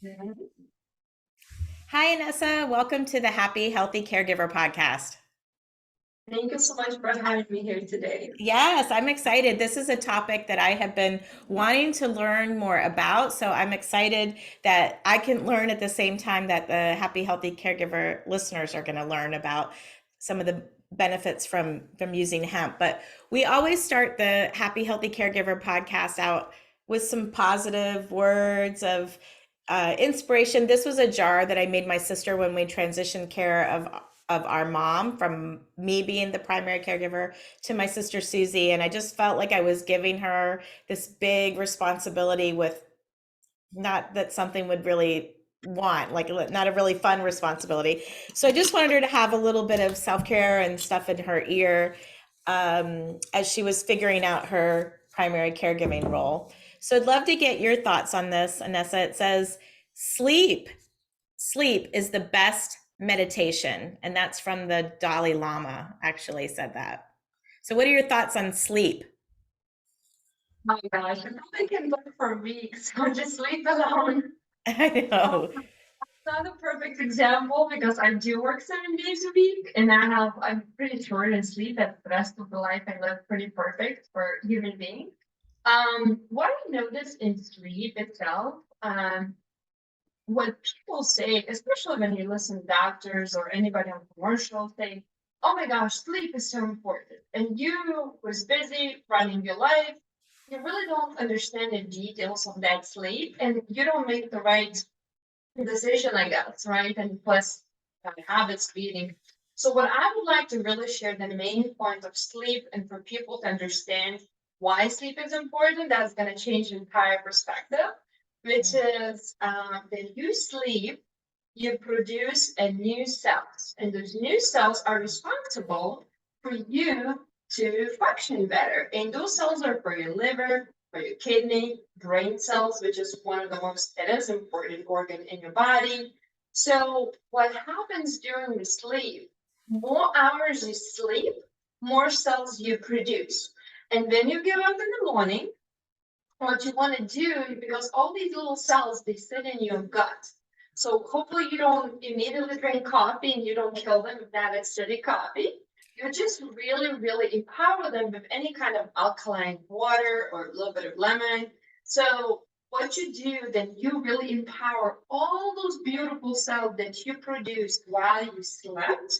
Mhm. Hi, Inesa. Welcome to the Happy Healthy Caregiver podcast. Thank you so much for having me here today. Yes, I'm excited. This is a topic that I have been wanting to learn more about. So I'm excited that I can learn at the same time that the Happy Healthy Caregiver listeners are going to learn about some of the benefits from using hemp. But we always start the Happy Healthy Caregiver podcast out with some positive words of inspiration. This was a jar that I made my sister when we transitioned care of our mom from me being the primary caregiver to my sister Susie. And I just felt like I was giving her this big responsibility with not that something would really want, like not a really fun responsibility. So I just wanted her to have a little bit of self care and stuff in her ear as she was figuring out her primary caregiving role. So I'd love to get your thoughts on this, Inesa. It says, sleep sleep is the best meditation. And that's from the Dalai Lama, actually said that. So, what are your thoughts on sleep? My gosh, I probably can go for weeks on just leave alone. I Um, know. Not a perfect example because I do work 7 days a week and I'm pretty short in sleep that the rest of the life I live pretty perfect for human being. What I notice in sleep itself, what people say, especially when you listen to doctors or anybody on commercials say, oh my gosh, sleep is so important. And you was busy running your life. You really don't understand the details of that sleep and you don't make the right decision, I guess, right? And plus habits feeding. So what I would like to really share the main point of sleep and for people to understand why sleep is important, that's going to change the entire perspective, which is when you sleep, you produce a new cells, and those new cells are responsible for you to function better. And those cells are for your liver, for your kidney, brain cells, which is one of the most, it is important organ in your body. So what happens during the sleep, more hours you sleep, more cells you produce. And when you get up in the morning, what you want to do, because all these little cells, they sit in your gut. So hopefully you don't immediately drink coffee and you don't kill them with that acidic coffee. You just really, really empower them with any kind of alkaline water or a little bit of lemon. So what you do, then you really empower all those beautiful cells that you produced while you slept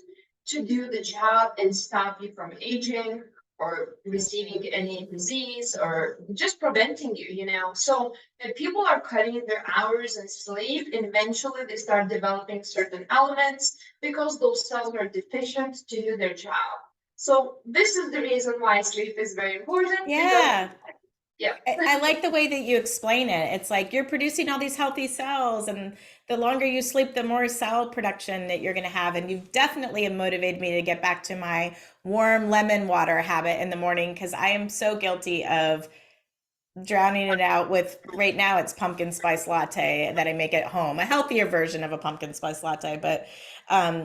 to do the job and stop you from aging or receiving any disease or just preventing you. So if people are cutting their hours and sleep, eventually they start developing certain elements because those cells are deficient to do their job. So this is the reason why sleep is very important because Yeah. yeah. I like the way that you explain it. It's like you're producing all these healthy cells, and the longer you sleep, the more cell production that you're going to have. And you've definitely motivated me to get back to my warm lemon water habit in the morning because I am so guilty of drowning it out with, right now it's pumpkin spice latte that I make at home, a healthier version of a pumpkin spice latte. But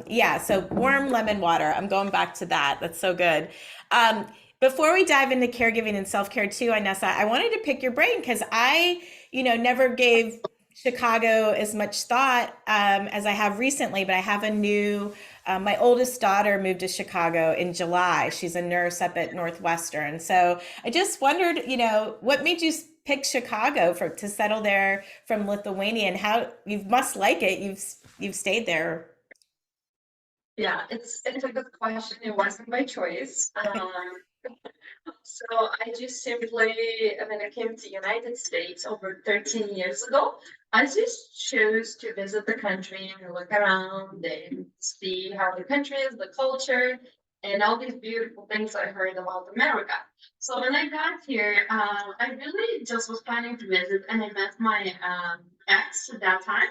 yeah, so warm lemon water. I'm going back to that. That's so good. Um, Before we dive into caregiving and self-care too, Inessa, I wanted to pick your brain because never gave Chicago as much thought as I have recently, but I have a new my oldest daughter moved to Chicago in July. She's a nurse up at Northwestern. So I just wondered, what made you pick Chicago to settle there from Lithuania, and how you must like it. You've stayed there. Yeah, it's a good question. It wasn't by choice. So I just simply, when I came to United States over 13 years ago, I just chose to visit the country and look around and see how the country is, the culture, and all these beautiful things I heard about America. So when I got here, I really just was planning to visit, and I met my ex at that time.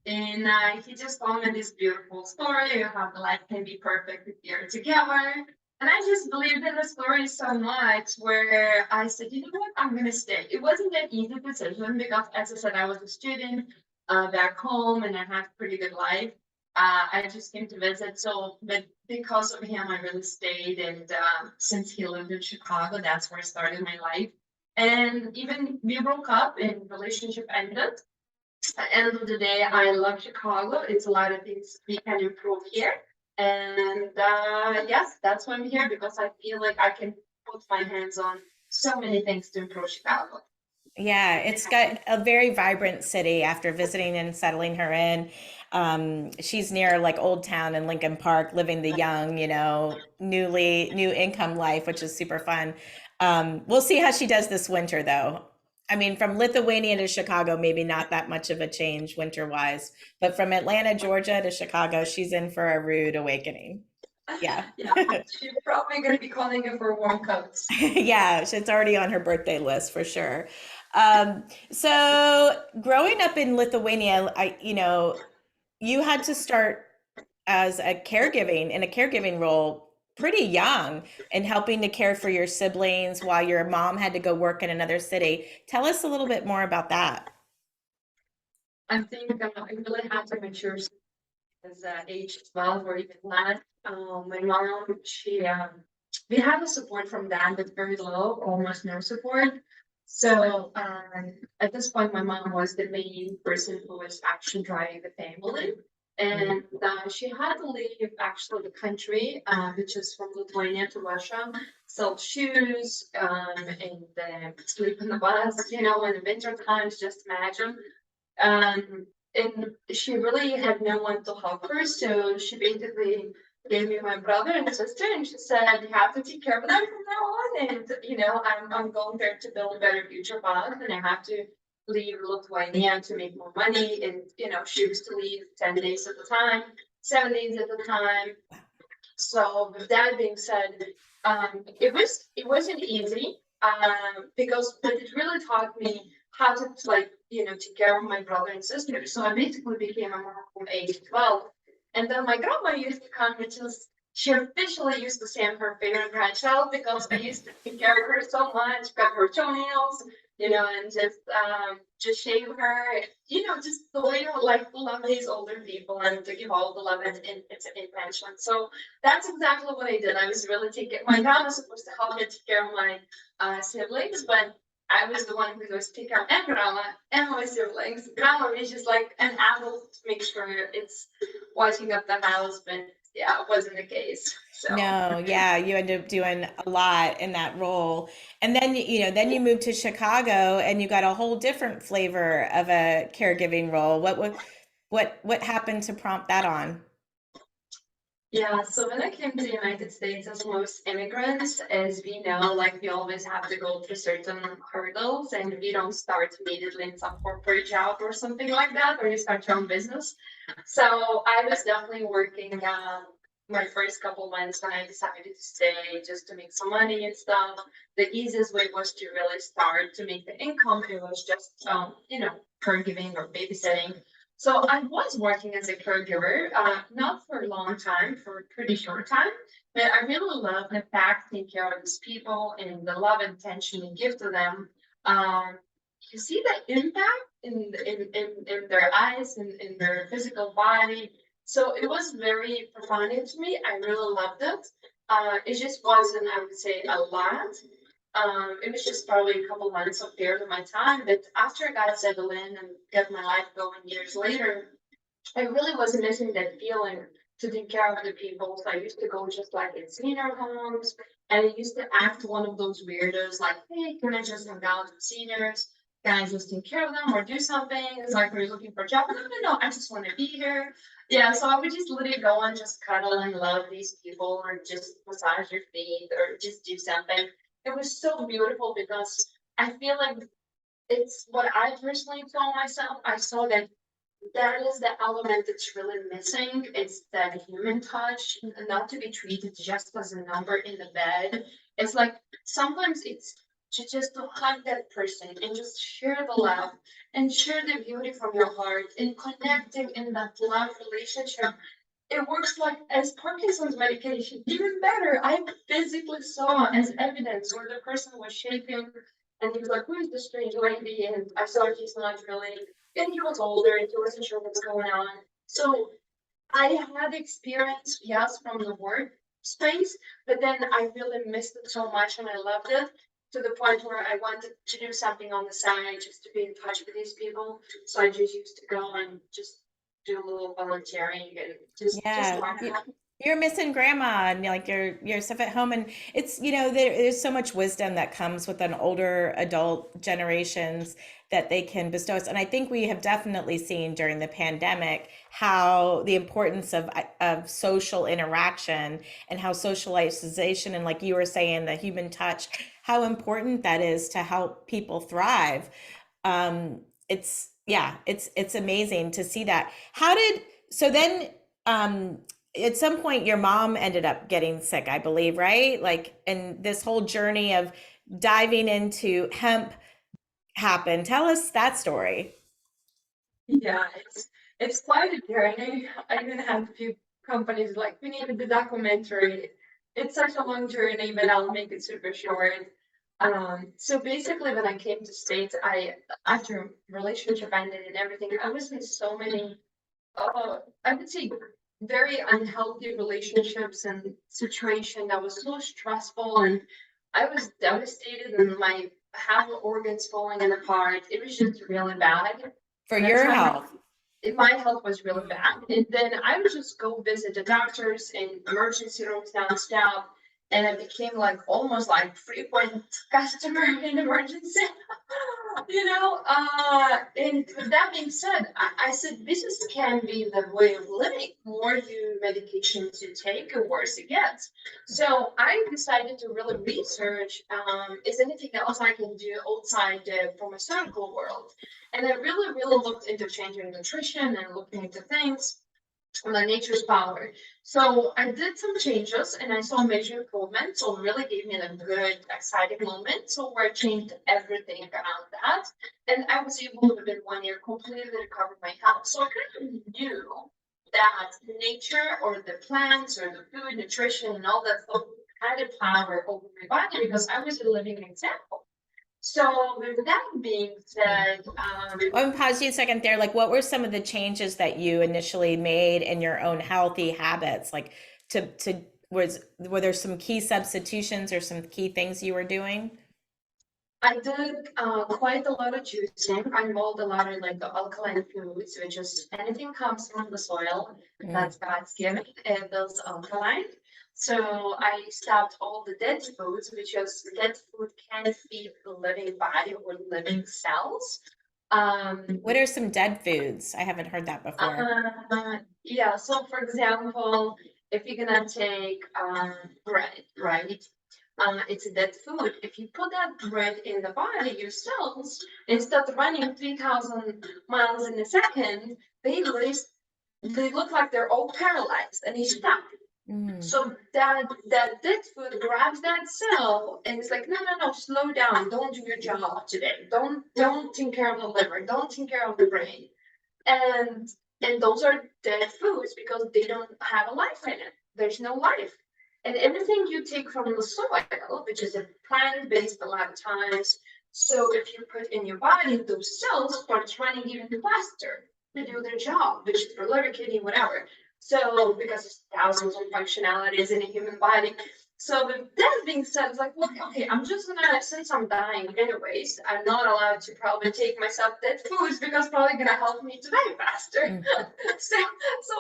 And he just told me this beautiful story of how the life can be perfect if you're together. And I just believed in the story so much where I said, you know what, I'm going to stay. It wasn't an easy decision because, as I said, I was a student back home and I had a pretty good life. I just came to visit. So, but because of him, I really stayed. And since he lived in Chicago, that's where I started my life. And even we broke up and relationship ended. At the end of the day, I love Chicago. It's a lot of things we can improve here. And yes, that's why I'm here, because I feel like I can put my hands on so many things to improve Chicago. Yeah, it's got a very vibrant city after visiting and settling her in. She's near like Old Town and Lincoln Park, living the young, new income life, which is super fun. We'll see how she does this winter, though. I mean, from Lithuania to Chicago, maybe not that much of a change winter wise, but from Atlanta, Georgia to Chicago, she's in for a rude awakening. Yeah. Yeah, she's probably going to be calling you for warm coats. Yeah, it's already on her birthday list for sure. Um, so growing up in Lithuania, you had to start as a caregiving role pretty young and helping to care for your siblings while your mom had to go work in another city. Tell us a little bit more about that. I think I really had to mature as age 12 or even not. My mom, we have the support from dad, but very low, almost no support. So at this point, my mom was the main person who was actually driving the family. And she had to leave actually the country, which is from Lithuania to Russia, sell shoes and sleep in the bus, in the winter times, just imagine. Um, and she really had no one to help her, so she basically gave me my brother and sister, and she said, "You have to take care of them from now on." And I'm going there to build a better future for us, and I have to leave Lithuania to make more money. And she used to leave 10 days at a time, 7 days at a time. So with that being said, it wasn't easy, because but it really taught me how to take care of my brother and sister. So I basically became a mom from age 12. And then my grandma used to come, which is she officially used to say I'm her favorite grandchild, because I used to take care of her so much, cut her toenails, and just shave her, just the way to like love these older people and to give all the love and attention. So that's exactly what I did. I was really taking my mom was supposed to help me take care of my siblings, but I was the one who was taking care of my grandma and my siblings. Grandma was just like an adult to make sure it's washing up the house, but yeah, it wasn't the case. So No, yeah, you end up doing a lot in that role. And then, then you moved to Chicago and you got a whole different flavor of a caregiving role. What happened to prompt that on? yeah, so when I came to the United States, as most immigrants, as we know, like we always have to go through certain hurdles, and we don't start immediately in some corporate job or something like that, or you start your own business. So I was definitely working my first couple months when I decided to stay just to make some money and stuff. The easiest way was to really start to make the income. It was just caregiving or babysitting. So I was working as a caregiver, not for a long time, for a pretty short time, but I really love the fact taking care of these people and the love and attention you give to them. Um, you see the impact in their eyes and in their physical body. So it was very profound to me. I really loved it. It just wasn't, I would say, a lot. It was just probably a couple months of period of my time, but after I got settled in and got my life going years later, I really was missing that feeling to take care of the people. So I used to go just like in senior homes, and I used to act one of those weirdos, like, "Hey, can I just hang out with seniors? Can I just take care of them or do something?" It's like, "Are you looking for a job?" No, no, no, I just want to be here. Yeah, so I would just literally go and just cuddle and love these people, or just massage your feet, or just do something. It was so beautiful, because I feel like it's what I personally told myself. I saw that that is the element that's really missing. It's that human touch, not to be treated just as a number in the bed. It's like sometimes it's just to hug that person and just share the love and share the beauty from your heart and connecting in that love relationship. It works like as Parkinson's medication, even better. I physically saw as evidence where the person was shaking and he was like, "Who is this strange lady?" And I saw he's not really, and he was older and he wasn't sure what's going on. So I had experience, yes, from the work space, but then I really missed it so much and I loved it to the point where I wanted to do something on the side just to be in touch with these people. So I just used to go and just do a little volunteering and just Yeah. learn how. You're missing grandma and like your stuff at home. And it's, there's so much wisdom that comes with an older adult generations that they can bestow us. And I think we have definitely seen during the pandemic how the importance of social interaction and how socialization and, like you were saying, the human touch, how important that is to help people thrive. It's, yeah, it's amazing to see that. So then, um, at some point your mom ended up getting sick, I believe, right? Like, and this whole journey of diving into hemp happened. Tell us that story. Yeah, it's quite a journey. I even had a few companies like, we needed the documentary. It's such a long journey, but I'll make it super short. So basically, when I came to States, after relationship ended and everything, I was in so many, I would say, very unhealthy relationships and situation that was so stressful, and I was devastated, and my half organs falling apart. It was just really bad. For And I your tried health. my health was really bad. And then I would just go visit the doctors in emergency rooms nonstop. And I became like almost like frequent customer in emergency. And with that being said, I said this can be the way of living. More you medications you take, the worse it gets. So I decided to really research, is anything else I can do outside the pharmaceutical world? And I really, really looked into changing nutrition and looking into things on the nature's power. So I did some changes and I saw major improvement. So it really gave me a good, exciting moment. So where I changed everything around that. And I was able to, within 1 year, completely recover my health. So I kind of knew that nature or the plants or the food, nutrition, and all that stuff had a power over my body because I was a living example. So with that being said, I'll pause you a second there. Like, what were some of the changes that you initially made in your own healthy habits? Like, were there some key substitutions or some key things you were doing? I did quite a lot of juicing. I involved a lot of like the alkaline foods, which is anything comes from the soil Mm. that's God's given, it builds alkaline. So I stopped all the dead foods, which is dead food can feed the living body or living cells. Um, What are some dead foods? I haven't heard that before. yeah, so for example, if you're gonna take bread, right? It's a dead food. If you put that bread in the body, your cells, instead of running 3,000 miles in a second, they look like they're all paralyzed and they stop. Mm. So that dead food grabs that cell and it's like, no, no, no, slow down. Don't do your job today. Don't take care of the liver. Don't take care of the brain. And and those are dead foods because they don't have a life in it. There's no life. And everything you take from the soil, which is a plant-based a lot of times, so if you put in your body, those cells start running even faster to do their job, which is for liver, kidney, whatever. So because there's thousands of functionalities in a human body. So with that being said, it's like, well, okay, I'm just gonna, since I'm dying anyways, I'm not allowed to probably take myself dead foods because probably gonna help me to die faster. Mm. So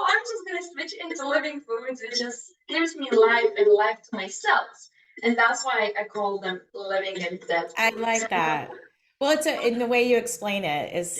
I'm just gonna switch into living foods. It just gives me life and life to my cells. And that's why I call them living and dead I foods. like that. Well, in the way you explain it is,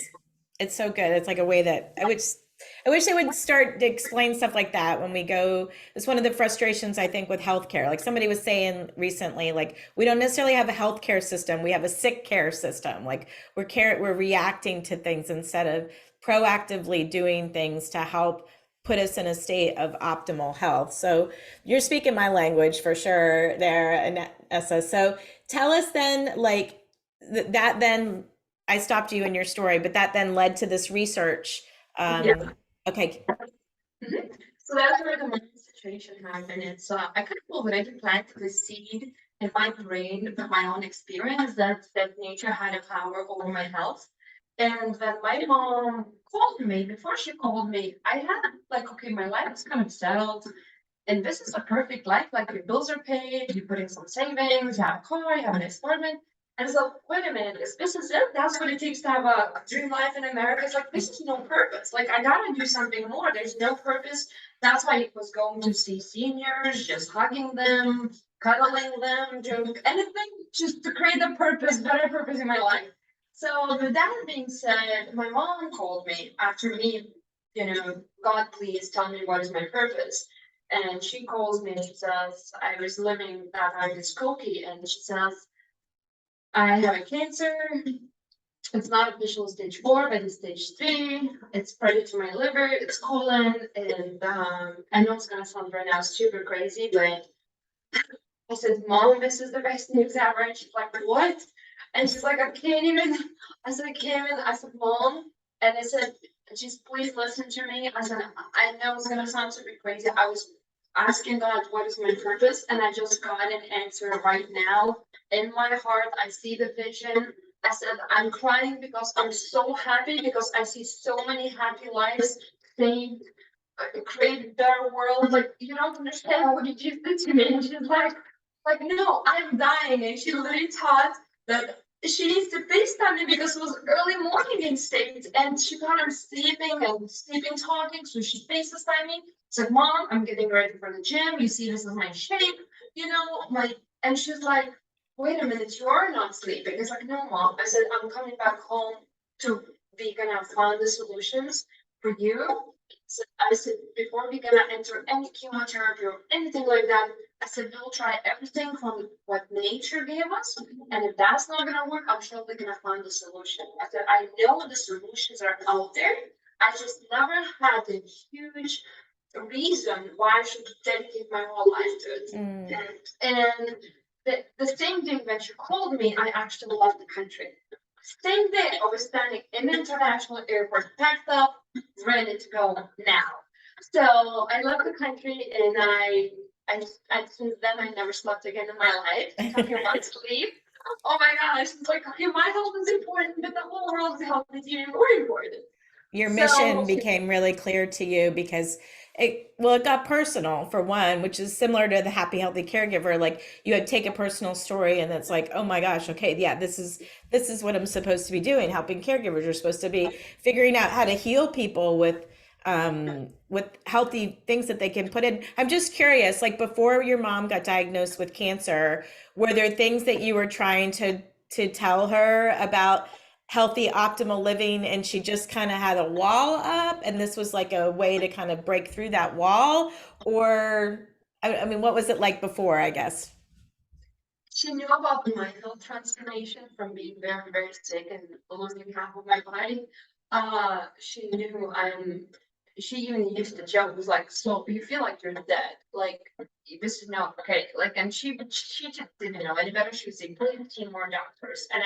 it's so good. It's like a way that I wish they would start to explain stuff like that when we go. It's one of the frustrations I think with healthcare. Like somebody was saying recently, like we don't necessarily have a healthcare system. We have a sick care system. Like we're reacting to things instead of proactively doing things to help put us in a state of optimal health. So you're speaking my language for sure there, Nessa. So tell us then, like that then I stopped you in your story, but that then led to this research. Yeah. Okay. Mhm. So that's where the money situation happened. It's I kind of already planted the seed in my brain from my own experience that nature had a power over my health. And when my mom called me, before she called me, I had like, okay, my life is kind of settled. And this is a perfect life. Like your bills are paid, you put in some savings, you have a car, you have an apartment. And it's like, wait a minute, is this is it? That's what it takes to have a dream life in America. It's like, this is no purpose. Like, I gotta do something more. There's no purpose. That's why it was going to see seniors, just hugging them, cuddling them, doing anything just to create a purpose, better purpose in my life. So with that being said, my mom called me after me, God, please tell me what is my purpose. And she calls me and she says, I was living that time in Skokie, and she says, I have a cancer. It's not official stage 4, but it's stage 3. It's spreading to my liver, it's colon, and I know it's gonna sound right now super crazy, but I said, Mom, this is the best news ever. And she's like, what? And she's like, I can't even. I said, I can't even. I said, Mom. And I said, just please listen to me. I said, I know it's going to sound super crazy. I was asking God, what is my purpose? And I just got an answer right now. In my heart, I see the vision. I said, I'm crying because I'm so happy because I see so many happy lives saved, create a better world. Like, you don't understand what you just did to me. And she's like, no, I'm dying. And she literally thought that she needs to FaceTime me because it was early morning in States. And she thought I'm sleeping and sleeping talking. So she FaceTime me. It's like, Mom, I'm getting ready for the gym. You see, this is my shape, and she's like, wait a minute, you are not sleeping. It's like, no, Mom. I said, I'm coming back home to vegan and find the solutions for you. So I said, before we gonna enter any chemotherapy or anything like that, I said, we'll try everything from what nature gave us. And if that's not gonna work, I'm sure we're gonna find a solution. I said, I know the solutions are out there. I just never had a huge reason why I should dedicate my whole life to it. And the same day when she called me, I actually left the country. Same day, I was standing in the international airport, packed up, ready to go now. So I left the country, and since then I never slept again in my life. Talking about sleep. Oh my gosh! It's like, okay, my health is important, but the whole world's health is even more important. Your So mission became really clear to you because it got personal for one, which is similar to the Happy Healthy Caregiver. Like you had take a personal story and it's like, oh my gosh, okay, yeah, this is what I'm supposed to be doing. Helping caregivers. You're supposed to be figuring out how to heal people with healthy things that they can put in. I'm just curious, like before your mom got diagnosed with cancer, were there things that you were trying to tell her about healthy optimal living and she just kind of had a wall up and this was like a way to kind of break through that wall? Or I mean, what was it like before, I guess? she knew about my health transformation from being very, very sick and losing half of my body. She knew she even used to joke, was like, so you feel like you're dead. Like, this is not okay. Like, and she just didn't know any better. She was saying, 15 more doctors. And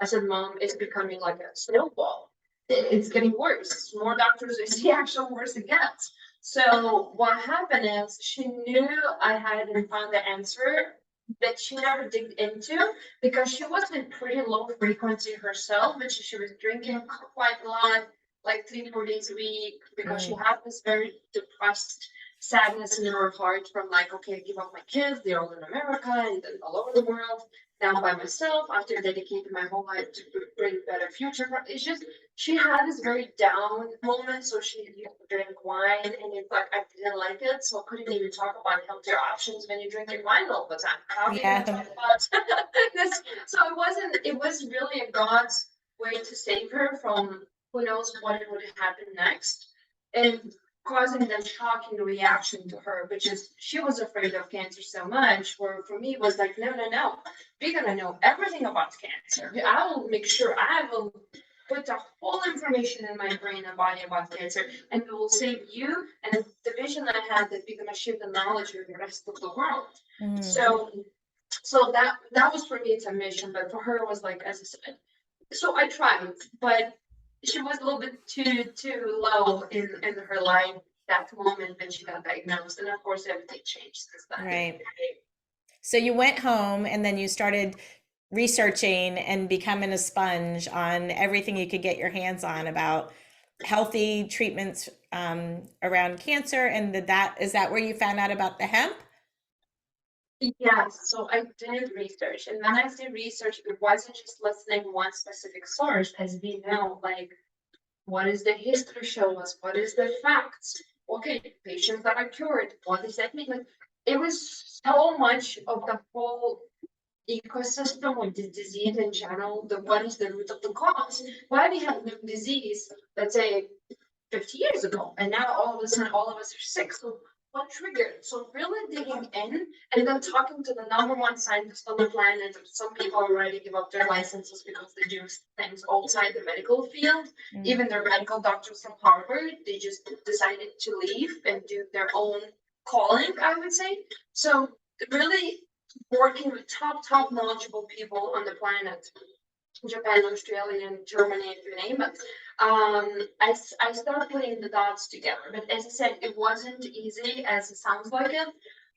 I said, Mom, it's becoming like a snowball. It's getting worse. More doctors I see, actually worse it gets. So what happened is she knew I hadn't found the answer that she never digged into because she was in pretty low frequency herself, but she was drinking quite a lot, like 3 4 days a week, because she Mm, had this very depressed sadness in her heart from like, okay, I give up my kids, they're all in America and then all over the world. Now by myself, after dedicating my whole life to bring better future. It's just she had this very down moment, so she used to drink wine, and it's like I didn't like it, so I couldn't even talk about healthier options when you're drinking wine all the time. How are you gonna yeah. talk about this? So it wasn't. It was really a God's way to save her from who knows what would happen next, and causing that shocking reaction to her, which is she was afraid of cancer so much. Where for me it was like, no, no, no, we're gonna know everything about cancer. I will make sure I will put the whole information in my brain and body about cancer, and it will save you. And the vision I had that we're gonna share the knowledge with the rest of the world. Mm. So, so that was for me it's a mission, but for her it was like, as I said. So I tried, but she was a little bit too low in her life that moment when she got diagnosed, and of course everything changed since then. Right. So you went home and then you started researching and becoming a sponge on everything you could get your hands on about healthy treatments around cancer. And is that where you found out about the hemp? Yes, so I did research, and when I did research, it wasn't just listening to one specific source, as we know, like what is the history show us? What is the facts? Okay, patients that are cured. What does that mean? Like, it was so much of the whole ecosystem of the disease in general. The what is the root of the cause? Why we have new disease? Let's say 50 years ago, and now all of a sudden all of us are sick. So what triggered? So really digging in and then talking to the number one scientist on the planet. Some people already give up their licenses because they do things outside the medical field. Even their medical doctors from Harvard, they just decided to leave and do their own calling, I would say. So really working with top knowledgeable people on the planet, Japan, Australia, and Germany, if you name it. I started putting the dots together, but as I said, it wasn't easy as it sounds like it.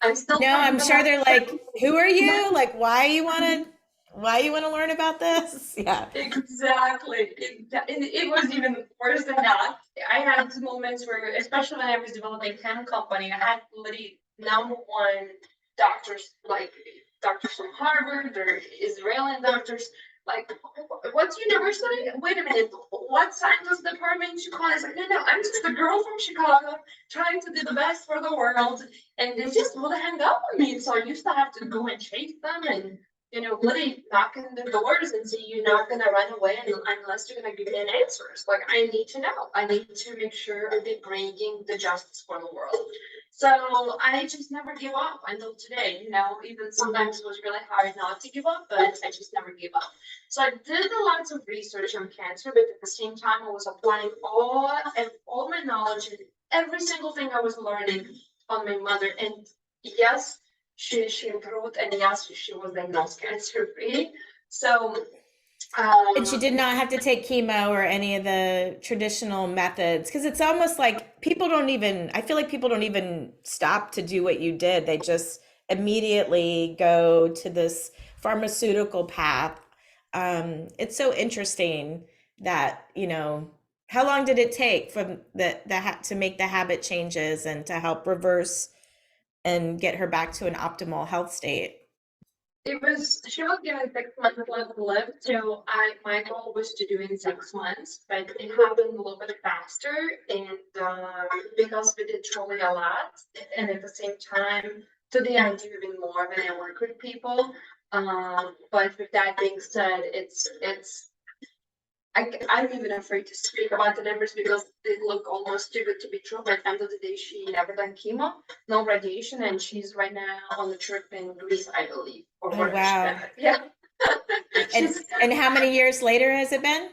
I'm still No, finding I'm the sure they're like, who are yeah, you? Like, why you want to learn about this? Yeah. exactly. It was even worse than that. I had moments where, especially when I was developing hemp company, I had literally number one doctors, like doctors from Harvard or Israeli doctors, like, what's university? Wait a minute, what science department in Chicago? It's like, no, I'm just a girl from Chicago trying to do the best for the world. And they just would hang up on me. So I used to have to go and chase them and literally knock on the doors and say, you're not going to run away unless you're going to give me an answers. Like, I need to know. I need to make sure they're bringing the justice for the world. So I just never give up until today. Even sometimes it was really hard not to give up, but I just never give up. So I did a lot of research on cancer, but at the same time, I was applying all my knowledge and every single thing I was learning on my mother. And yes, she improved, and yes, she was diagnosed cancer free. So And she did not have to take chemo or any of the traditional methods because it's almost like I feel like people don't even stop to do what you did. They just immediately go to this pharmaceutical path. It's so interesting that, how long did it take from to make the habit changes and to help reverse and get her back to an optimal health state? she was given 6 months left to live, so my goal was to do in 6 months, but it happened a little bit faster, and because we did truly a lot, and at the same time, today I do even more when I work with people. But with that being said, I'm even afraid to speak about the numbers because they look almost too good to be true. By the end of the day, she never done chemo, no radiation, and she's right now on the trip in Greece, I believe, or Oh, wherever she's wow. at. Yeah. And she's and how many years later has it been?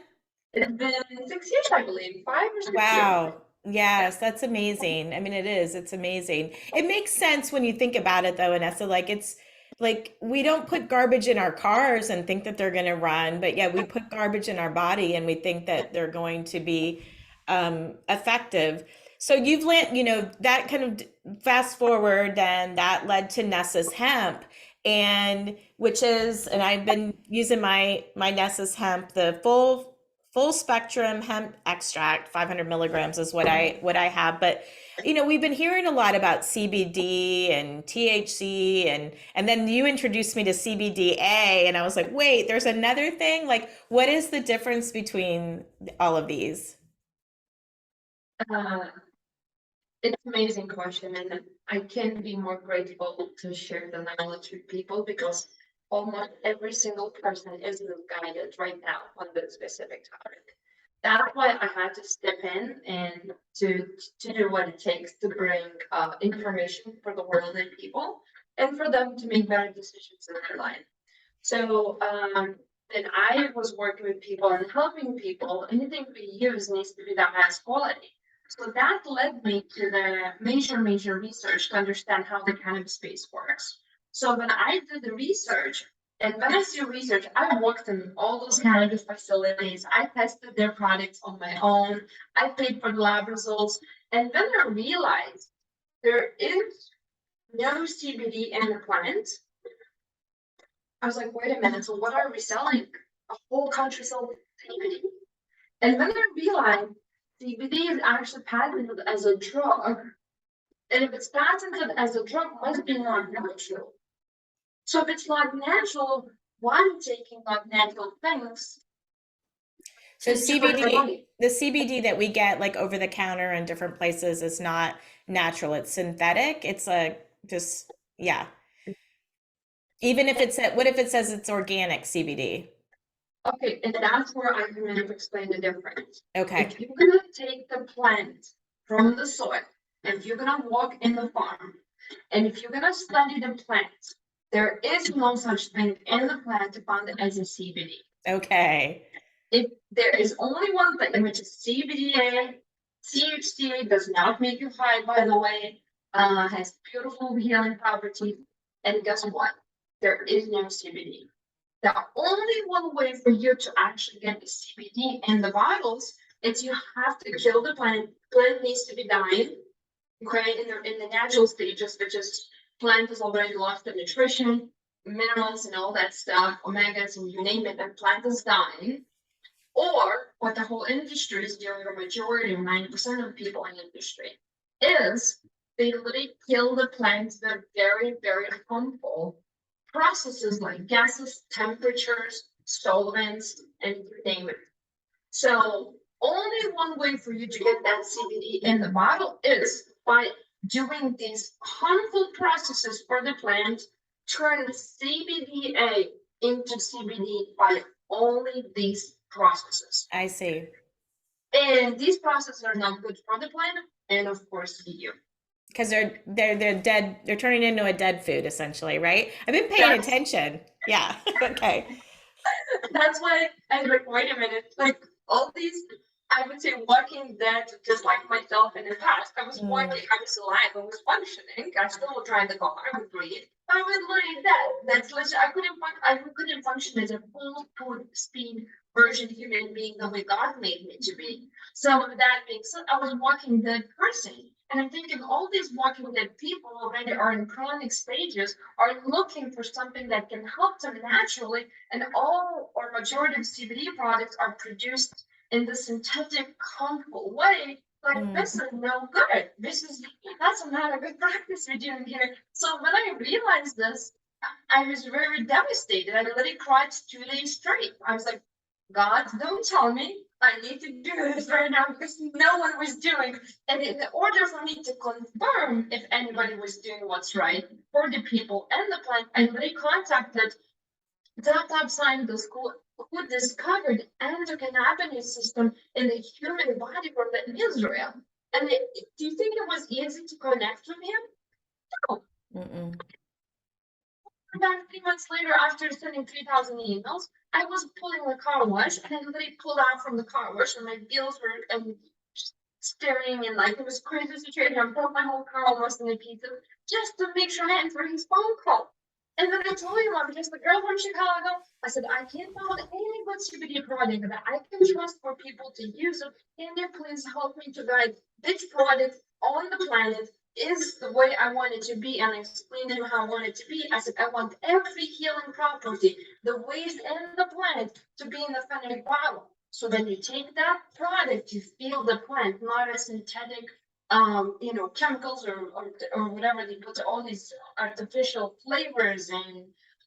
It's been 6 years, I believe, 5 or 6 years. Wow. Yes, that's amazing. I mean, it is. It's amazing. It makes sense when you think about it, though, Inessa. Like, it's like we don't put garbage in our cars and think that they're going to run, but yeah, we put garbage in our body and we think that they're going to be effective. So you've learned, that kind of fast forward, then that led to Nesas Hemp, and and I've been using my Nesas Hemp, the full spectrum hemp extract. 500 milligrams is what I have. But we've been hearing a lot about CBD and THC, and then you introduced me to CBDA, and I was like, wait, there's another thing. Like, what is the difference between all of these? Uh, it's an amazing question, and I can't be more grateful to share the knowledge with people because almost every single person is guided right now on this specific topic. That's why I had to step in and to do what it takes to bring information for the world and people, and for them to make better decisions in their life. So then I was working with people and helping people. Anything we use needs to be the highest quality. So that led me to the major research to understand how the cannabis space works. So when I did the research, and when I say research, I worked in all those cannabis facilities. I tested their products on my own. I paid for the lab results. And then I realized there is no CBD in the plant. I was like, wait a minute, so what are we selling? A whole country sold CBD. And then I realized CBD is actually patented as a drug, and if it's patented as a drug, it must be not natural. So if it's not natural, why am I taking not natural things So to hurt my CBD, body? the CBD that we get like over the counter in different places is not natural. It's synthetic. It's like just, yeah. Even if it's, what if it says it's organic CBD? Okay, and that's where I come in to explain the difference. Okay. If you're gonna take the plant from the soil, and if you're gonna walk in the farm, and if you're gonna study the plant, there is no such thing in the plant found as a CBD. Okay. If there is only one thing, which is CBDA, THC does not make you high, by the way, has beautiful healing properties. And guess what? There is no CBD. The only one way for you to actually get the CBD in the bottles is you have to kill the plant. Plant needs to be dying, okay, in the natural stages, which is plant has already lost the nutrition, minerals and all that stuff, omegas and you name it, and plant is dying. Or what the whole industry is doing, the majority of 90% of people in the industry, is they literally kill the plants with very, very harmful processes like gases, temperatures, solvents, and you name it. So only one way for you to get that CBD in the bottle is by doing these harmful processes for the plant, turn the CBDA into CBD by only these processes. I see. And these processes are not good for the planet and of course for you. Because they're dead, they're turning into a dead food essentially, right? I've been paying That's attention. Yeah. Okay. that's why I was like, wait a minute, like all these, I would say walking dead, just like myself in the past. I was Mm, walking, I was alive, I was functioning, I still would drive the car, I would breathe. But I was literally dead. That's legit. I couldn't function as a full food speed version human being the way God made me to be. So with that being said, I was walking dead person. And I'm thinking all these walking dead people already are in chronic stages, are looking for something that can help them naturally, and all or majority of CBD products are produced in the synthetic harmful way. Like mm. this is no good. That's not a good practice we're doing here. So when I realized this, I was very devastated. I literally cried 2 days straight. I was like, God, don't tell me I need to do this right now because no one was doing. And in order for me to confirm if anybody was doing what's right for the people and the plant, I literally contacted top scientists who discovered endocannabinoid system in the human body from Israel. And do you think it was easy to connect with him? No. Mm-mm. About 3 months later, after sending 3,000 emails, I was pulling the car wash, and I literally pulled out from the car wash, and my wheels were staring, and like it was crazy situation. I broke my whole car almost into pieces just to make sure I answered his phone call. And then I told him I'm just the girl from Chicago. I said I can't find any good CBD product that I can trust for people to use it. Can you please help me to guide which product on the planet is the way I want it to be? And I explained to him how I want it to be. I said I want every healing property, the waste in the planet, to be in the fennec bottle. So then you take that product, you feel the plant, not a synthetic, chemicals or whatever they put all these artificial flavors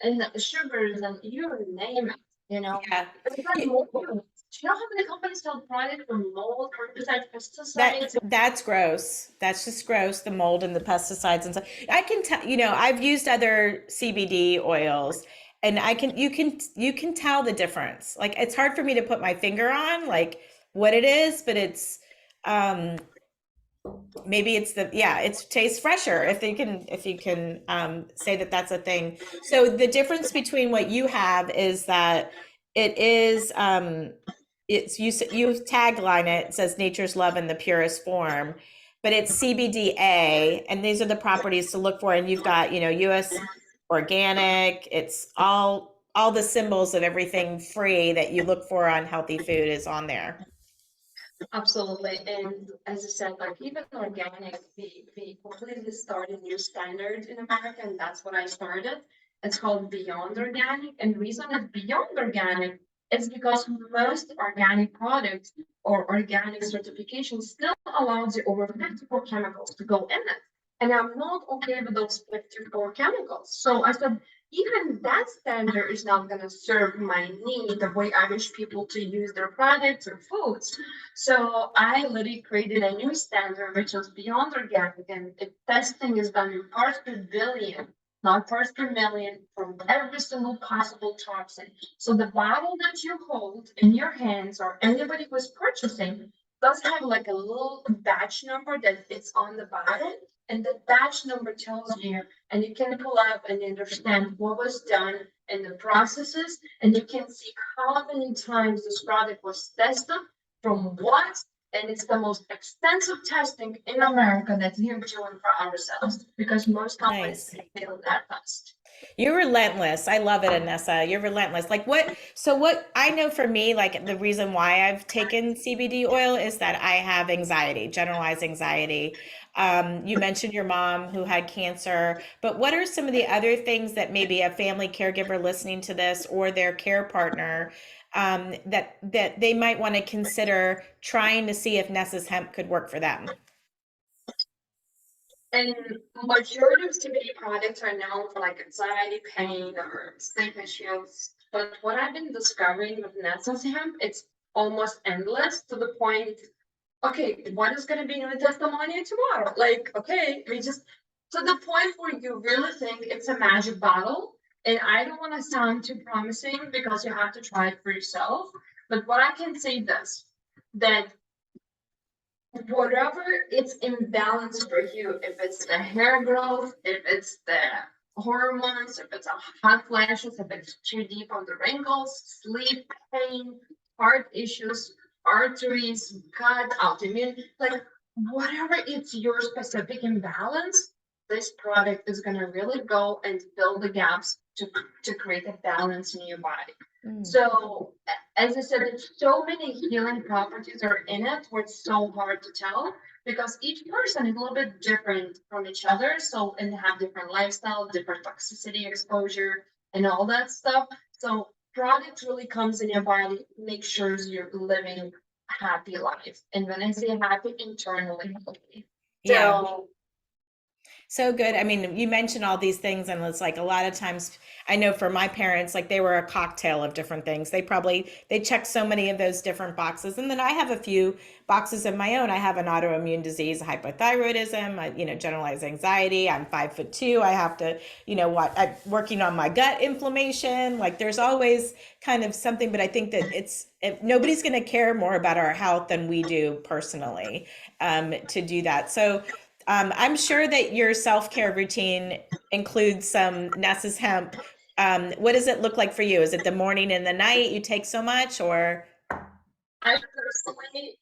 and the sugars and you name it, Yeah. It's like mold. Do you know how many companies sell products from mold, herbicides, That pesticides? that's gross. That's just gross, the mold and the pesticides and stuff. I can tell, I've used other CBD oils and you can tell the difference. Like it's hard for me to put my finger on like what it is, but it's um maybe it's it tastes fresher if you can say that that's a thing. So the difference between what you have is that it is it's you tagline it says nature's love in the purest form, but it's CBDA, and these are the properties to look for. And you've got US organic. It's all the symbols of everything free that you look for on healthy food is on there. Absolutely. And as I said, like even organic, we completely started new standards in America, and that's what I started. It's called Beyond Organic. And the reason it's Beyond Organic It's because most organic products or organic certifications still allow the over 54 chemicals to go in it. And I'm not okay with those 54 chemicals. So I said, even that standard is not going to serve my need the way I wish people to use their products or foods. So I literally created a new standard, which is beyond organic, and the testing is done in parts per billion, not parts per million, from every single possible toxin. So the bottle that you hold in your hands or anybody who's purchasing does have like a little batch number that it's on the bottle. And the batch number tells you, and you can pull up and understand what was done in the processes, and you can see how many times this product was tested from what, and it's the most extensive testing in America that we're doing for ourselves because most companies Nice. fail that test. You're relentless. I love it, Anessa. You're relentless. Like what, so what I know for me, like the reason why I've taken CBD oil is that I have anxiety, generalized anxiety. You mentioned your mom who had cancer, but what are some of the other things that maybe a family caregiver listening to this or their care partner that they might want to consider trying to see if Nesas Hemp could work for them? And majority of CBD products are known for like anxiety, pain, or sleep issues. But what I've been discovering with Nesas hemp, it's almost endless to the point, okay, what is gonna be in the testimony tomorrow? Like, okay, we just to the point where you really think it's a magic bottle. And I don't want to sound too promising because you have to try it for yourself. But what I can say this that whatever it's imbalanced for you, if it's the hair growth, if it's the hormones, if it's a hot flashes, if it's too deep on the wrinkles, sleep, pain, heart issues, arteries, gut, autoimmune, like whatever it's your specific imbalance, this product is going to really go and fill the gaps to create a balance in your body. Mm. So, as I said, there's so many healing properties are in it where it's so hard to tell because each person is a little bit different from each other. So, and have different lifestyle, different toxicity exposure, and all that stuff. So, product really comes in your body, make sure you're living a happy life. And when I say happy, internally happy. Yeah. So, So good. I mean, you mentioned all these things, and it's like a lot of times I know for my parents, like they were a cocktail of different things. They checked so many of those different boxes. And then I have a few boxes of my own. I have an autoimmune disease, hypothyroidism, generalized anxiety. I'm 5'2". I have to, I'm working on my gut inflammation. Like there's always kind of something, but I think that nobody's going to care more about our health than we do personally, to do that. So I'm sure that your self-care routine includes some Nessus hemp. What does it look like for you? Is it the morning and the night you take so much, or? I personally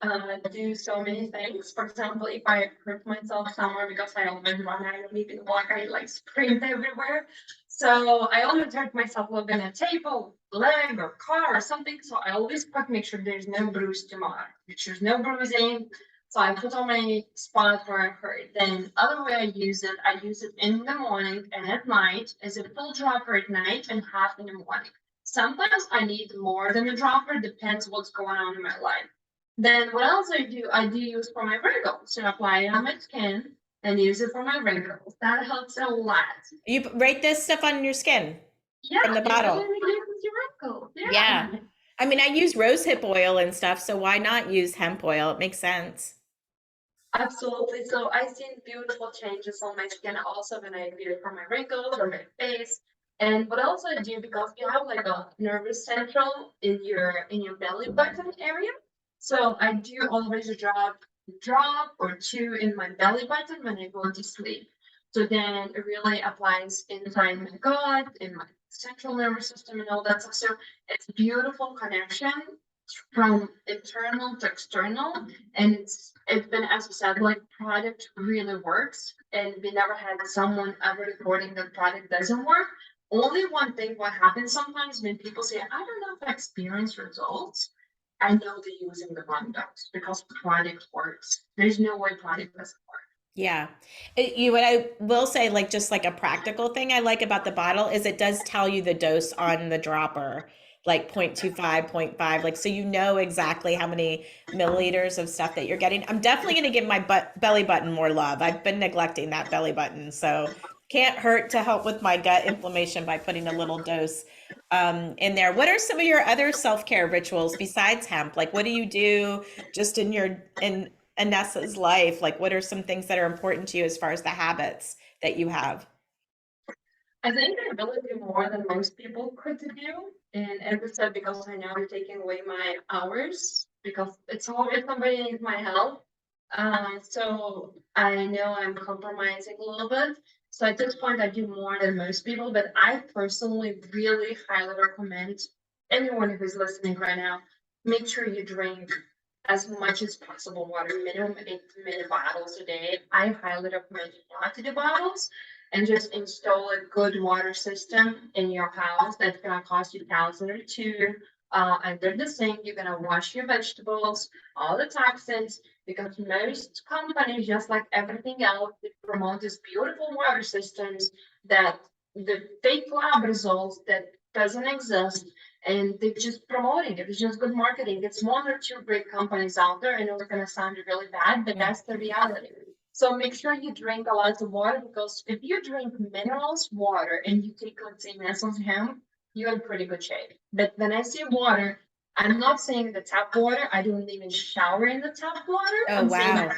do so many things. For example, if I hurt myself somewhere because I always run, I don't even walk, I like sprint everywhere. So I always hurt myself like on a table, leg, or car, or something. So I always make sure there's no bruise tomorrow. Make sure there's no bruising. So I put on my spot where I hurt. Then other way I use it in the morning and at night as a full dropper at night and half in the morning. Sometimes I need more than a dropper, depends what's going on in my life. Then what else I do? I do use for my wrinkles. So apply it on my skin and use it for my wrinkles. That helps a lot. You rate this stuff on your skin from Yeah, the it bottle? really reduces your wrinkles. Yeah. Yeah. I mean, I use rosehip oil and stuff, so why not use hemp oil? It makes sense. Absolutely. So I've seen beautiful changes on my skin also when I do it for my wrinkles or my face. And what else I do because you have like a nervous central in your belly button area. So I do always drop or two in my belly button when I go to sleep. So then it really applies inside my gut, in my central nervous system and all that stuff. So it's a beautiful connection from internal to external, and it's been, as I said, like product really works, and we never had someone ever reporting that product doesn't work. Only one thing what happens sometimes when people say, I don't know if I experience results, I know they're using the wrong dose because product works. There's no way product doesn't work. Yeah. What I will say, like just like a practical thing I like about the bottle is it does tell you the dose on the dropper. like 0.25, zero point 0.5, like, so you know exactly how many milliliters of stuff that you're getting. I'm definitely going to give my belly button more love. I've been neglecting that belly button. So can't hurt to help with my gut inflammation by putting a little dose in there. What are some of your other self-care rituals besides hemp? Like, what do you do just in Inessa's life? Like, what are some things that are important to you as far as the habits that you have? I think I really do more than most people could do. And as I said, because I know I'm taking away my hours, because it's always somebody needs my help. So I know I'm compromising a little bit. So at this point, I do more than most people, but I personally really highly recommend anyone who's listening right now, make sure you drink as much as possible water, minimum 8 minute bottles a day. I highly recommend not to do bottles and just install a good water system in your house that's gonna cost you thousands or two. Under the sink, you're gonna wash your vegetables, all the toxins, because most companies, just like everything else, they promote these beautiful water systems that the fake lab results that doesn't exist, and they're just promoting it. It's just good marketing. It's one or two great companies out there, and it's gonna sound really bad, but that's the reality. So make sure you drink a lot of water, because if you drink minerals water and you take, let's say, Nesas Hemp, you're in pretty good shape. But when I say water, I'm not saying the tap water. I don't even shower in the tap water. Oh, I'm saying wow.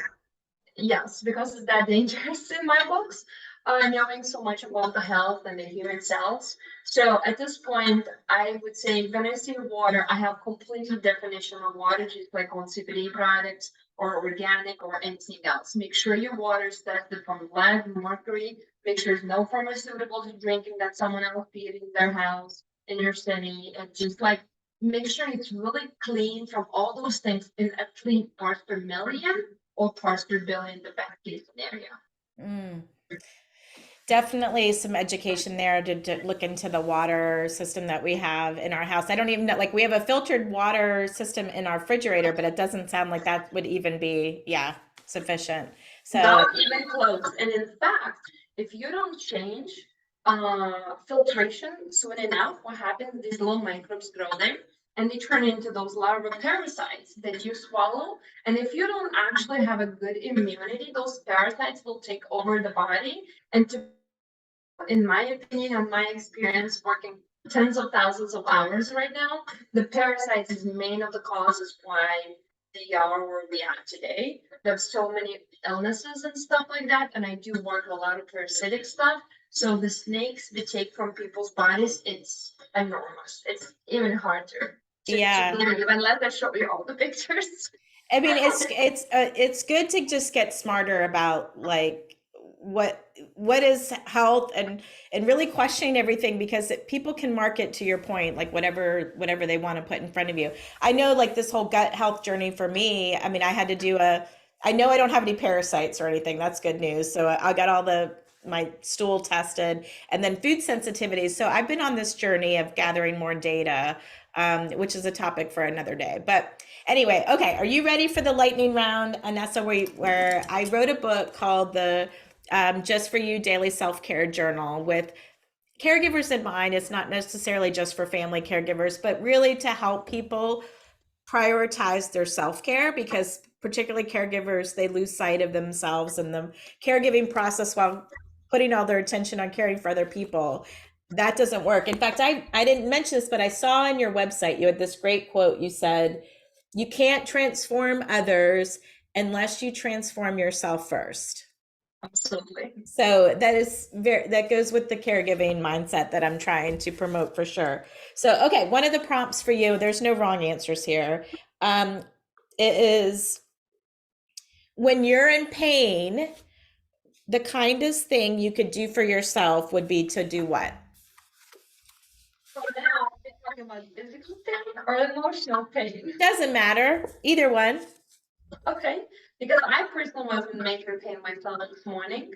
yes, because it's that dangerous in my books, knowing so much about the health and the human cells. So at this point, I would say when I say water, I have completely definition of water, just like on CBD products or organic or anything else. Make sure your water is tested from lead, mercury. Make sure there's no pharmaceuticals you're drinking that someone else feed in their house, in your city, and just like make sure it's really clean from all those things in at least parts per million or parts per billion, the best case scenario. Mm. Definitely some education there to look into the water system that we have in our house. I don't even know, like we have a filtered water system in our refrigerator, but it doesn't sound like that would even be, yeah, sufficient. So, Not even close. And in fact, if you don't change filtration soon enough, what happens? These little microbes grow there and they turn into those larva parasites that you swallow. And if you don't actually have a good immunity, those parasites will take over the body. And to in my opinion and my experience working tens of thousands of hours right now, the parasites is main of the causes why we are where we are today. There's so many illnesses and stuff like that, and I do work a lot of parasitic stuff. So the snakes we take from people's bodies, it's enormous. It's even harder to yeah. believe unless I show you all the pictures. I mean, it's good to just get smarter about like what is health and really questioning everything because people can market to your point like whatever they want to put in front of you. I know like this whole gut health journey for me. I mean, I had to do a. I know I don't have any parasites or anything. That's good news. So I got all my stool tested and then food sensitivities. So I've been on this journey of gathering more data, which is a topic for another day. But anyway, okay, are you ready for the lightning round, Inesa? Where I wrote a book called the Just for You Daily Self Care Journal with caregivers in mind. It's not necessarily just for family caregivers, but really to help people prioritize their self-care because particularly caregivers, they lose sight of themselves and the caregiving process while putting all their attention on caring for other people. That doesn't work. In fact, I didn't mention this, but I saw on your website you had this great quote. You said, you can't transform others unless you transform yourself first. Absolutely. So that goes with the caregiving mindset that I'm trying to promote for sure. So, okay, one of the prompts for you, there's no wrong answers here. It is when you're in pain, the kindest thing you could do for yourself would be to do what? So now we're talking about physical pain or emotional pain. Doesn't matter. Either one. Okay, because I personally was in major pain myself this morning,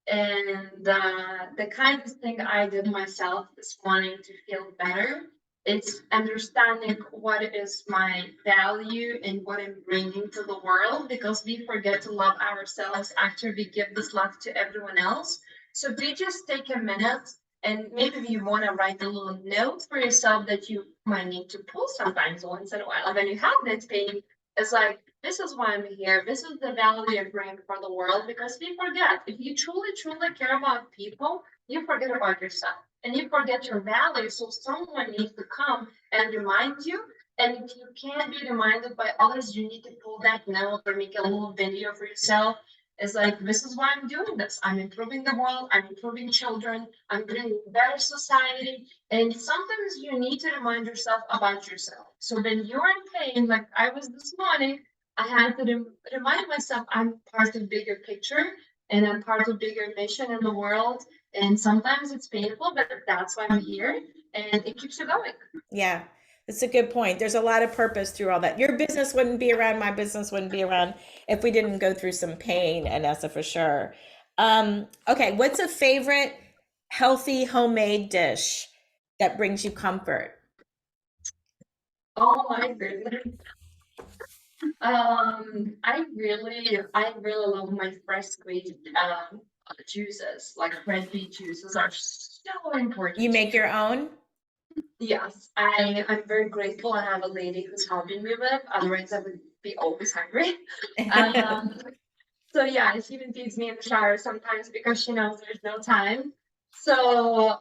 and the kind of thing I did myself this morning to feel better, it's understanding what is my value and what I'm bringing to the world, because we forget to love ourselves after we give this love to everyone else. So if we just take a minute And maybe you want to write a little note for yourself that you might need to pull sometimes once in a while. When you have that pain, it's like, this is why I'm here. This is the value I bring for the world, because we forget. If you truly, truly care about people, you forget about yourself and you forget your value. So someone needs to come and remind you. And if you can't be reminded by others, you need to pull that note or make a little video for yourself. It's like, this is why I'm doing this. I'm improving the world. I'm improving children. I'm bringing better society. And sometimes you need to remind yourself about yourself. So when you're in pain, like I was this morning, I had to remind myself I'm part of bigger picture and I'm part of bigger mission in the world. And sometimes it's painful, but that's why I'm here, and it keeps you going. Yeah, that's a good point. There's a lot of purpose through all that. Your business wouldn't be around, my business wouldn't be around if we didn't go through some pain, Inessa, for sure. Okay, what's a favorite healthy homemade dish that brings you comfort? Oh my goodness. I really love my fresh squeezed juices. Like red beet juices are so You important to make me. your own? Yes, I'm very grateful. I have a lady who's helping me with. Otherwise, I would be always hungry. Um, so yeah, she even feeds me in the shower sometimes because she knows there's no time. So,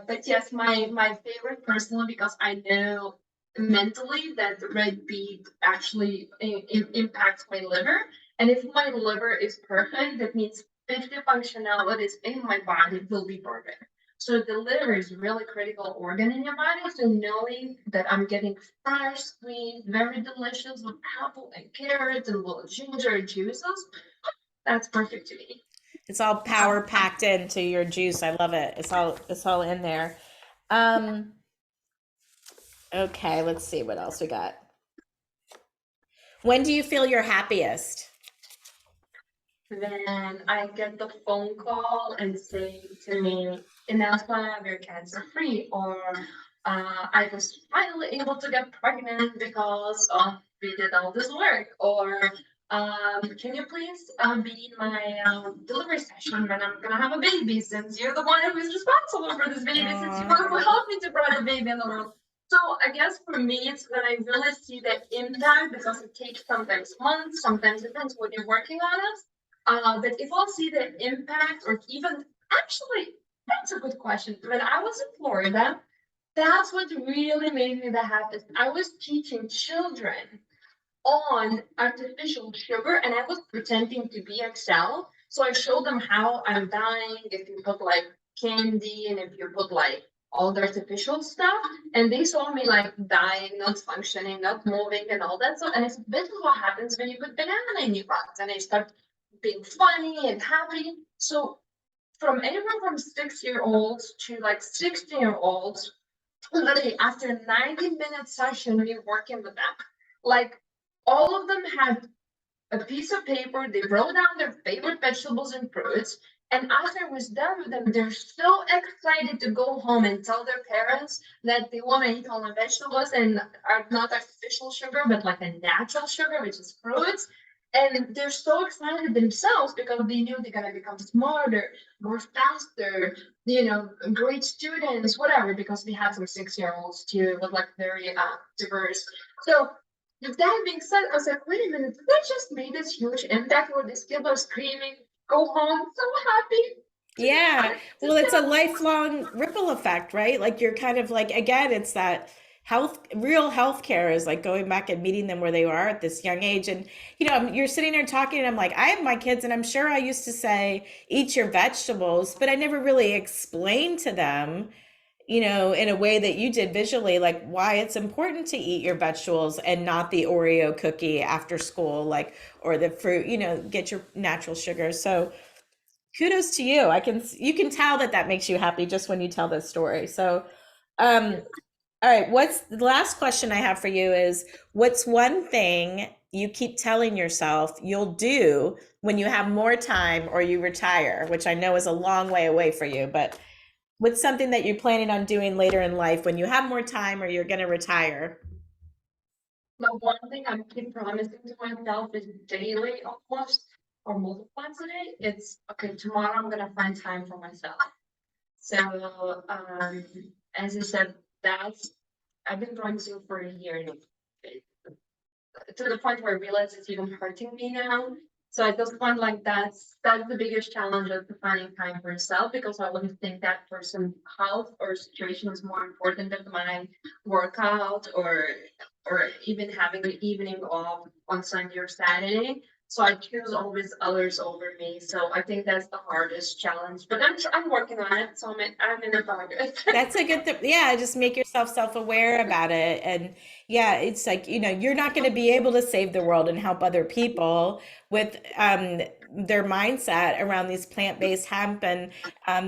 but yes, my favorite personally, because I know mentally that the red beet actually impacts my liver, and if my liver is perfect, that means 50 functionalities in my body will be perfect. So the liver is really critical organ in your body. So knowing that I'm getting fresh, sweet, very delicious with apple and carrot and little ginger juices, that's perfect to me. It's all power packed into your juice. I love it. It's all in there. Um, okay, let's see what else we got. When do you feel your happiest? Then I get the phone call and say to me, Inesa, you're cancer free, or I was finally able to get pregnant because we did all this work, or can you please be in my delivery session when I'm gonna have a baby, since you're the one who is responsible for this baby, since you Aw. will help me to bring the baby in the world. So I guess for me, it's when I really see the impact, because it takes sometimes months, sometimes it depends what you're working on it. But if I'll see the impact, or even actually, that's a good question. When I was in Florida, that's what really made me the happiest. I was teaching children on artificial sugar, and I was pretending to be Excel. So I showed them how I'm dying if you put like candy and if you put like all the artificial stuff. And they saw me like dying, not functioning, not moving, and all that. So, and it's this is what happens when you put banana in your butt, and I start being funny and happy. So from anywhere from 6-year-olds to like 60-year-olds, literally after 90-minute session, we're working with them. Like all of them had a piece of paper, they wrote down their favorite vegetables and fruits. And after I was done with them, they're so excited to go home and tell their parents that they want to eat all the vegetables and are not artificial sugar, but like a natural sugar, which is fruits. And they're so excited themselves because they knew they're gonna become smarter, more faster, great students, whatever. Because we had some 6-year-olds too, with like very diverse. So with that being said, I was like, wait a minute, that just made this huge impact where these kids are screaming, go home, so happy to be Yeah. part, to Well, it's a tell. lifelong ripple effect, right? Like you're kind of like, again, it's that real healthcare is like going back and meeting them where they are at this young age. And, you're sitting there talking and I'm like, I have my kids and I'm sure I used to say, eat your vegetables, but I never really explained to them, in a way that you did visually, like why it's important to eat your vegetables and not the Oreo cookie after school, like, or the fruit, get your natural sugar. So, kudos to you. You can tell that that makes you happy just when you tell this story. So, um, all right, what's the last question I have for you is what's one thing you keep telling yourself you'll do when you have more time or you retire, which I know is a long way away for you, but what's something that you're planning on doing later in life when you have more time or you're going to retire? The one thing I keep promising to myself is daily almost, or multiple times a day. It's okay, tomorrow I'm gonna find time for myself. So, as I said, that's I've been growing Zoom for a year now, to the point where I realize it's even hurting me now. So at this point, like that's the biggest challenge of finding time for yourself, because I wouldn't think that person health or situation is more important than my workout, or even having the evening off on Sunday or Saturday. So I choose always others over me. So I think that's the hardest challenge. But I'm working on it. So I'm in the progress. That's a good thing. Yeah, just make yourself self-aware about it. And yeah, it's like, you're not going to be able to save the world and help other people with their mindset around these plant-based hemp and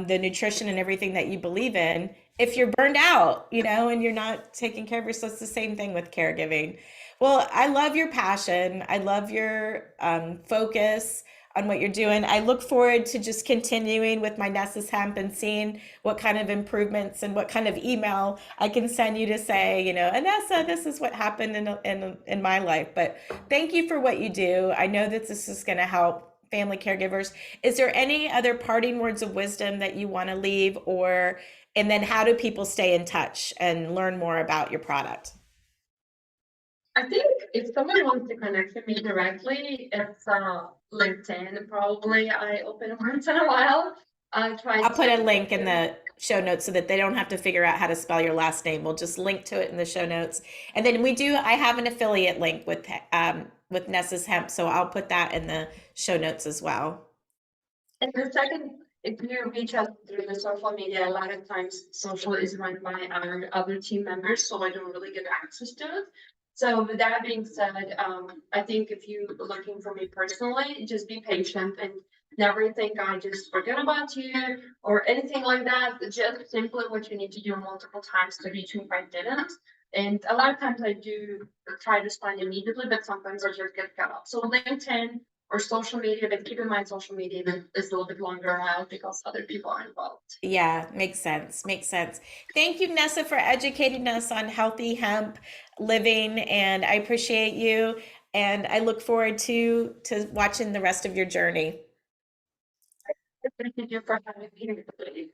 the nutrition and everything that you believe in if you're burned out, and you're not taking care of yourself. It's the same thing with caregiving. Well, I love your passion. I love your focus on what you're doing. I look forward to just continuing with my Nesas Hemp and seeing what kind of improvements and what kind of email I can send you to say, Inesa, this is what happened in my life. But thank you for what you do. I know that this is going to help family caregivers. Is there any other parting words of wisdom that you want to leave, and then how do people stay in touch and learn more about your product? I think if somebody wants to connect with me directly, it's LinkedIn. Probably I open once in a while. I try I'll put a link in to. the show notes so that they don't have to figure out how to spell your last name. We'll just link to it in the show notes. And then I have an affiliate link with Nessus Hemp, so I'll put that in the show notes as well. And the second, if you reach out through the social media, a lot of times social is run by our other team members, so I don't really get access to it. So with that being said, I think if you're looking for me personally, just be patient and never think I just forget about you or anything like that. Just simply what you need to do multiple times to reach me if I didn't. And a lot of times I do try to respond immediately, but sometimes I just get cut off. So LinkedIn or social media, but keep in mind social media is a little bit longer out because other people are involved. Yeah, makes sense. Makes sense. Thank you, Nessa, for educating us on healthy hemp living, and I appreciate you. And I look forward to watching the rest of your journey. Thank you for having me here today.